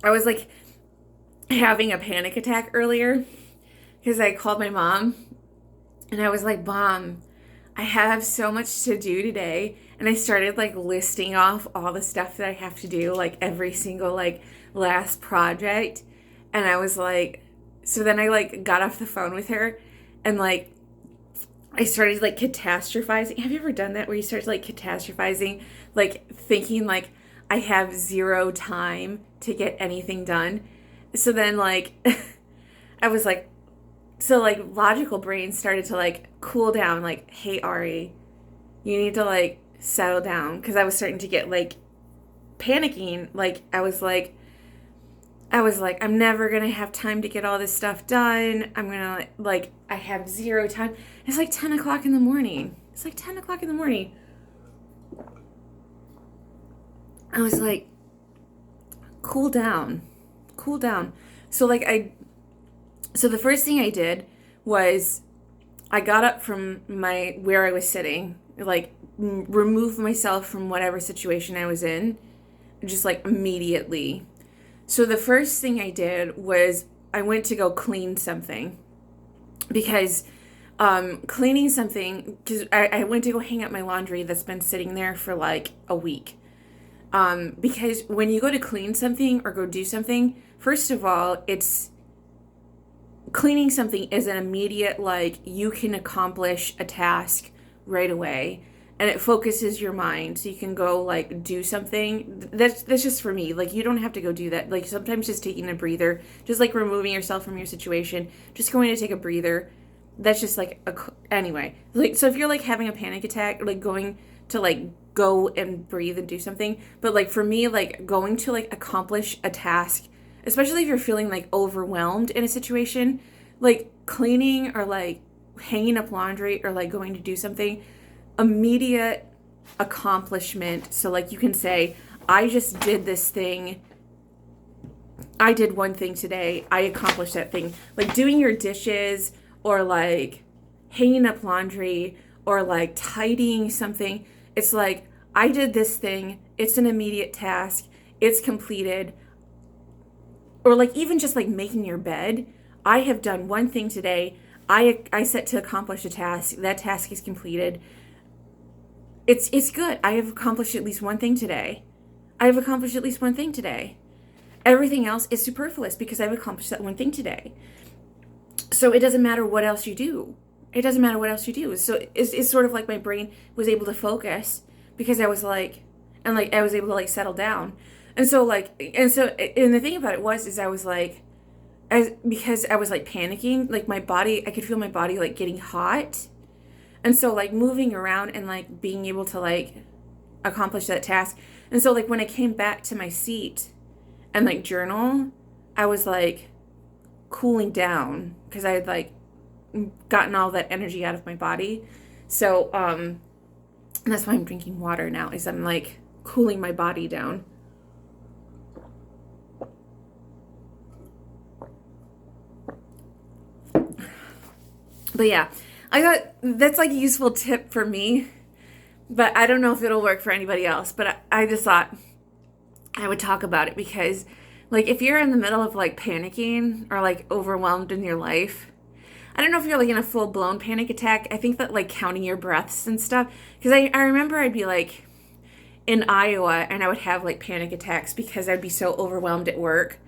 I was like having a panic attack earlier because I called my mom and I was like, Mom, I have so much to do today. And I started like listing off all the stuff that I have to do, like every single like last project. And I was like, so then I like got off the phone with her and like I started like catastrophizing. Have you ever done that where you start like catastrophizing, like thinking like I have zero time to get anything done? So then like I was like, so like logical brain started to like cool down, like, hey Ari, you need to like settle down because I was starting to get like panicking. Like I was like, I'm never gonna have time to get all this stuff done. I'm gonna like I have zero time. It's like 10 o'clock in the morning. It's like 10 o'clock in the morning. I was like, cool down. Cool down. So like so the first thing I did was I got up from my where I was sitting, like remove myself from whatever situation I was in, just like immediately. So the first thing I did was I went to go clean something because cleaning something because I went to go hang up my laundry that's been sitting there for like a week. Because when you go to clean something or go do something, first of all, it's cleaning something is an immediate, like, you can accomplish a task right away. And it focuses your mind so you can go like do something. That's just for me. Like you don't have to go do that. Like sometimes just taking a breather, just like removing yourself from your situation, just going to take a breather. That's just like anyway. Like so if you're like having a panic attack, like going to like go and breathe and do something. But like for me, like going to like accomplish a task, especially if you're feeling like overwhelmed in a situation, like cleaning or like hanging up laundry or like going to do something, immediate accomplishment. So like you can say, I just did this thing. I did one thing today. I accomplished that thing. Like doing your dishes or like hanging up laundry or like tidying something. It's like, I did this thing. It's an immediate task. It's completed. Or like even just like making your bed. I have done one thing today. I set to accomplish a task. That task is completed. It's good. I have accomplished at least one thing today. I have accomplished at least one thing today. Everything else is superfluous because I've accomplished that one thing today. So it doesn't matter what else you do. It doesn't matter what else you do. So it's sort of like my brain was able to focus because I was like, and like I was able to like settle down. And so and the thing about it is I was like, because I was like panicking, like my body, I could feel my body like getting hot. And so like moving around and like being able to like accomplish that task. And so like when I came back to my seat and like journal, I was like cooling down because I had like gotten all that energy out of my body. So and that's why I'm drinking water now, is I'm like cooling my body down. But yeah, I thought that's like a useful tip for me, but I don't know if it'll work for anybody else. But I just thought I would talk about it because, like, if you're in the middle of like panicking or like overwhelmed in your life, I don't know if you're like in a full blown panic attack. I think that like counting your breaths and stuff, because I remember I'd be like in Iowa and I would have like panic attacks because I'd be so overwhelmed at work.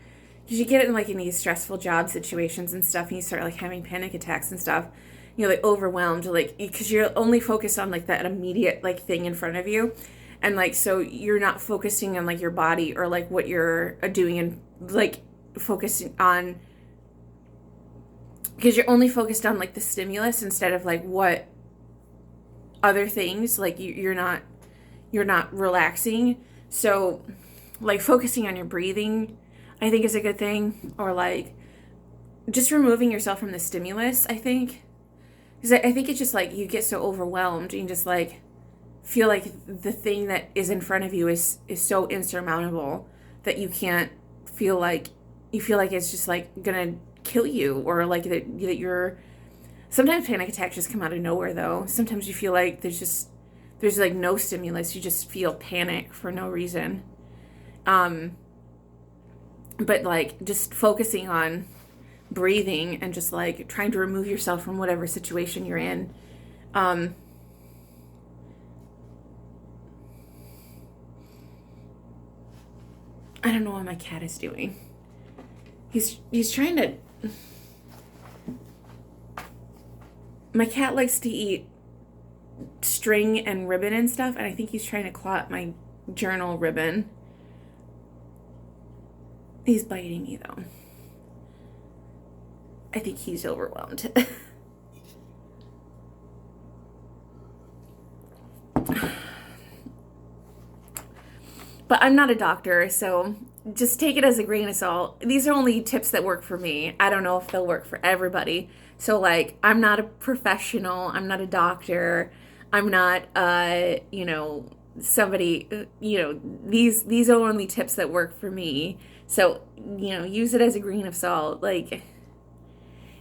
Because you get it in like in these stressful job situations and stuff, and you start like having panic attacks and stuff. You're like overwhelmed, like because you're only focused on like that immediate like thing in front of you, and like so you're not focusing on like your body or like what you're doing and like focusing on because you're only focused on like the stimulus instead of like what other things like you're not relaxing. So like focusing on your breathing I think is a good thing, or like just removing yourself from the stimulus, I think, because I think it's just like you get so overwhelmed and you just like feel like the thing that is in front of you is so insurmountable that you feel like it's just like gonna kill you, or like that you're. Sometimes panic attacks just come out of nowhere though. Sometimes you feel like there's like no stimulus, you just feel panic for no reason. but like just focusing on breathing and just like trying to remove yourself from whatever situation you're in. I don't know what my cat is doing. He's trying to. My cat likes to eat string and ribbon and stuff, and I think he's trying to claw at my journal ribbon. He's biting me though. I think he's overwhelmed. But I'm not a doctor, so just take it as a grain of salt. These are only tips that work for me. I don't know if they'll work for everybody. So like, I'm not a professional. I'm not a doctor. I'm not somebody, these are only tips that work for me. So, use it as a grain of salt. Like,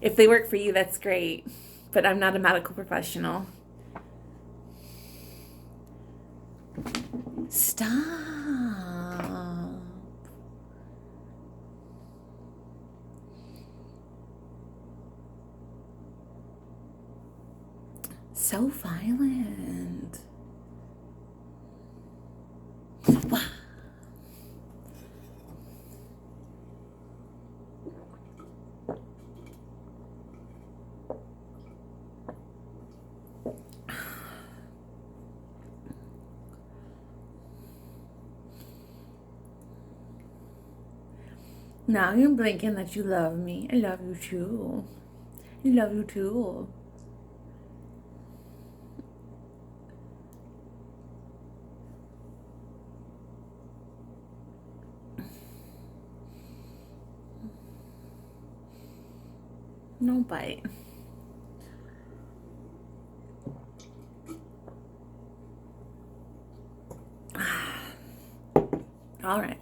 if they work for you, that's great. But I'm not a medical professional. Stop. So violent. Wow. Now you're blinking that you love me. I love you too. I love you too. No bite. All right.